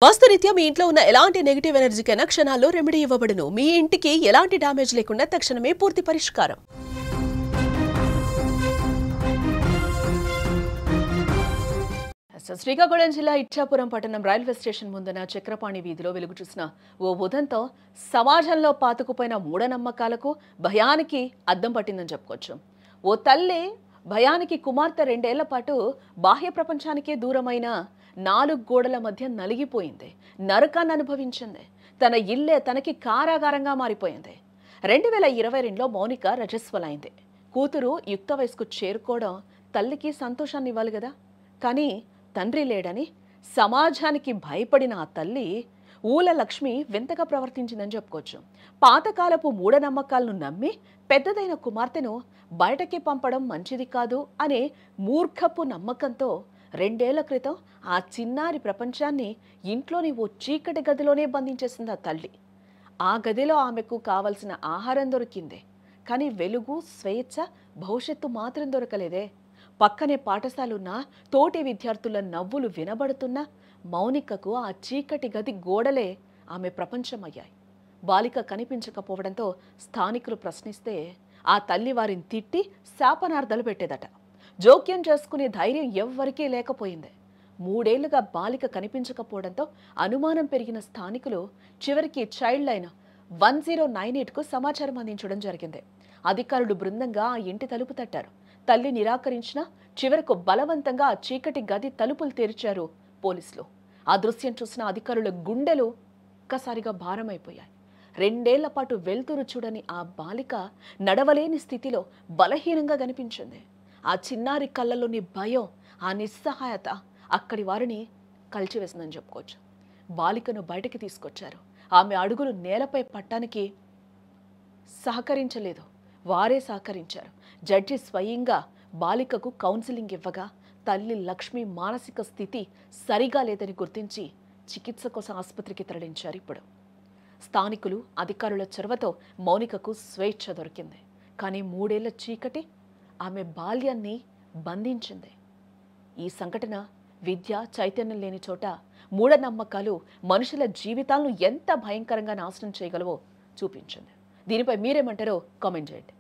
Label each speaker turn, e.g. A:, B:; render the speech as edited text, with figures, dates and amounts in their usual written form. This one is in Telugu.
A: వాస్తురీత్యా మీ ఇంట్లో ఉన్న ఎలాంటి నెగటివ్ ఎనర్జీకైనా క్షణాల్లో రెమెడీ ఇవ్వబడును. మీ ఇంటికి ఎలాంటి డ్యామేజ్ లేకుండా తక్షణమే పూర్తి పరిష్కారం. శ్రీకాకుళం జిల్లా ఇచ్చాపురం పట్టణం రైల్వే స్టేషన్ ముందున చక్రపాణి వీధిలో వెలుగు చూసిన ఓ ఉదంతో సమాజంలో పాతుకుపోయిన మూఢనమ్మకాలకు భయానికి అద్దం పట్టిందని చెప్పుకోవచ్చు. ఓ తల్లి భయానికి కుమార్తె 2 ఏళ్ల పాటు బాహ్య ప్రపంచానికే దూరమైన 4 గోడల మధ్య నలిగిపోయింది. నరకాన్ని అనుభవించింది. తన ఇల్లే తనకి కారాగారంగా మారిపోయింది. 2022లో మౌనిక రజస్వలైంది. కూతురు యుక్త వయసుకు చేరుకోవడం తల్లికి సంతోషాన్ని ఇవ్వాలి కదా. కానీ తండ్రి లేడని సమాజానికి భయపడిన ఆ తల్లి ఊల లక్ష్మి వింతగా ప్రవర్తించిందని చెప్పుకోవచ్చు. పాతకాలపు మూఢనమ్మకాలను నమ్మి పెద్దదైన కుమార్తెను బయటకి పంపడం మంచిది కాదు అనే మూర్ఖపు నమ్మకంతో 2 ఏళ్ల క్రితం ఆ చిన్నారి ప్రపంచాన్ని ఇంట్లోని ఓ చీకటి గదిలోనే బంధించేసింది ఆ తల్లి. ఆ గదిలో ఆమెకు కావలసిన ఆహారం దొరికింది. కానీ వెలుగు, స్వేచ్ఛ, భవిష్యత్తు మాత్రం దొరకలేదే. పక్కనే పాఠశాలున్న తోటి విద్యార్థుల నవ్వులు వినబడుతున్న మౌనికకు ఆ చీకటి గది గోడలే ఆమె ప్రపంచమయ్యాయి. బాలిక కనిపించకపోవడంతో స్థానికులు ప్రశ్నిస్తే ఆ తల్లి వారిని తిట్టి శాపనార్థాలు పెట్టేదట. జోక్యం చేసుకునే ధైర్యం ఎవ్వరికీ లేకపోయింది. 3 ఏళ్లుగా బాలిక కనిపించకపోవడంతో అనుమానం పెరిగిన స్థానికులు చివరికి చైల్డ్ లైన్ 1098కు సమాచారం అందించడం జరిగింది. అధికారులు బృందంగా ఆ ఇంటి తలుపు తట్టారు. తల్లి నిరాకరించినా చివరకు బలవంతంగా ఆ చీకటి గది తలుపులు తెరిచారు పోలీసులు. ఆ దృశ్యం చూసిన అధికారుల గుండెలు ఒక్కసారిగా భారమైపోయాయి. 2 ఏళ్ల పాటు వెళ్తురు చూడని ఆ బాలిక నడవలేని స్థితిలో బలహీనంగా కనిపించింది. ఆ చిన్నారి కళ్ళలోని భయం, ఆ నిస్సహాయత అక్కడి వారిని కలిచివేసిందని చెప్పుకోవచ్చు. బాలికను బయటికి తీసుకొచ్చారు. ఆమె అడుగులు నేలపై పట్టానికి సహకరించలేదు, వారే సహకరించారు. జడ్జి స్వయంగా బాలికకు కౌన్సిలింగ్ ఇవ్వగా తల్లి లక్ష్మి మానసిక స్థితి సరిగా లేదని గుర్తించి చికిత్స కోసం ఆసుపత్రికి తరలించారు. ఇప్పుడు స్థానికులు, అధికారుల చొరవతో మౌనికకు స్వేచ్ఛ దొరికింది. కానీ 3 ఏళ్ల చీకటి ఆమె బాల్యాన్ని బంధించింది. ఈ సంఘటన విద్య, చైతన్యం లేని చోట మూఢనమ్మకాలు మనుషుల జీవితాలను ఎంత భయంకరంగా నాశనం చేయగలవో చూపించింది. దీనిపై మీరేమంటారో కామెంట్ చేయండి.